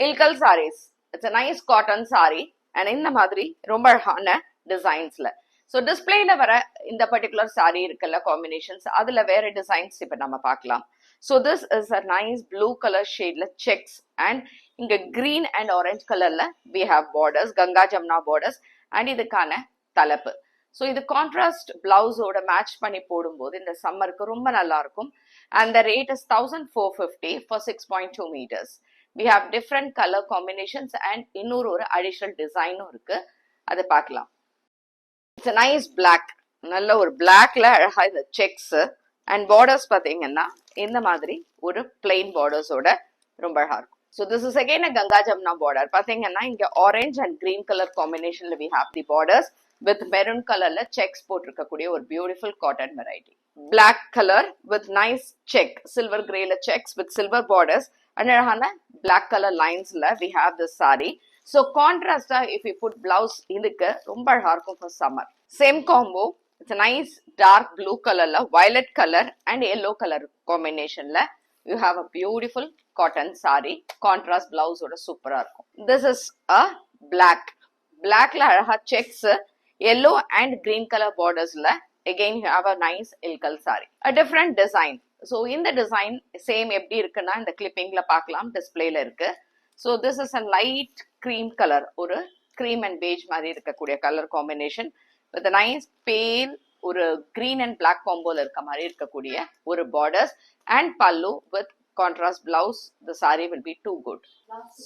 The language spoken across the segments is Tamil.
ilkal sarees. It's a nice cotton saree and இந்த மாதிரி ரொம்ப அழகான டிசைன்ஸ்ல. ஸோ டிஸ்பிளேல வர இந்த பர்டிகுலர் சாரீ இருக்குல்ல காம்பினேஷன்ஸ், அதுல வேற டிசைன்ஸ் இப்ப நம்ம பார்க்கலாம். So this is a nice blue colour ஷேட்ல செக்ஸ் அண்ட் இங்க கிரீன் அண்ட் ஆரஞ்ச் கலர்ல we have borders, Ganga Jamna borders and இதுக்கான தலைப்பு. ஸோ இது கான்ட்ராஸ்ட் பிளவுஸோட மேட்ச் பண்ணி போடும்போது இந்த சம்மருக்கு ரொம்ப நல்லா இருக்கும். And the rate is 1450 for 6.2 meters. We have different color combinations and இன்னொரு ஒரு அடிஷனல் டிசைனும் இருக்கு, அதை பார்க்கலாம். இட்ஸ் a nice black, நல்ல ஒரு பிளாக்ல அழகா இந்த செக்ஸ் அண்ட் பார்டர்ஸ் பாத்தீங்கன்னா இந்த மாதிரி ஒரு பிளெயின் பார்டர்ஸோட ரொம்ப அழகா இருக்கும். So this is again a Ganga Jamna border. பாத்தீங்கன்னா இங்க ஆரஞ்ச் அண்ட் கிரீன் கலர் காம்பினேஷன்ல we have the borders with maroon கலர்ல செக்ஸ் போட்டிருக்கக்கூடிய ஒரு beautiful cotton variety. Black color with nice check, silver grayல checks with silver borders and அழகான black color linesல we have this saree. So contrast if you put blouse இதுக்கு ரொம்ப அழகா இருக்கும் for summer. Same combo, it's a nice dark blue colorல violet color and yellow color combinationல you have a beautiful cotton saree. Contrast blouse ஓட சூப்பரா இருக்கும். This is a black. Blackல அழகா checks, yellow and green color bordersல again you have a nice ilkal saree. A different design. So in the design same எப்படி இருக்குன்னா இந்த கிளிப்பிங்ல பார்க்கலாம், டிஸ்பிளேல இருக்கு. So this is a light cream color, ஒரு cream and beige மாதிரி இருக்கக்கூடிய colour combination with a nice pale ஒரு green and black comboல இருக்க மாதிரி இருக்கக்கூடிய ஒரு borders and pallu with contrast blouse. The saree will be too good.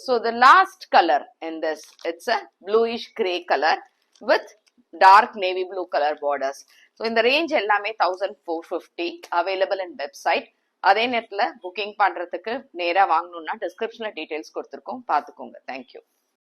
So the last color in this, it's a bluish gray color with dark navy blue color borders. So in the range எல்லாமே 1450 available in website. அதே நெட்ல புக்கிங் பண்றதுக்கு நேரா வாங்கணும்னா டிஸ்கிரிப்ஷன்ல டீடைல்ஸ் கொடுத்துருக்கோம், பார்த்துக்கோங்க. தேங்க்யூ.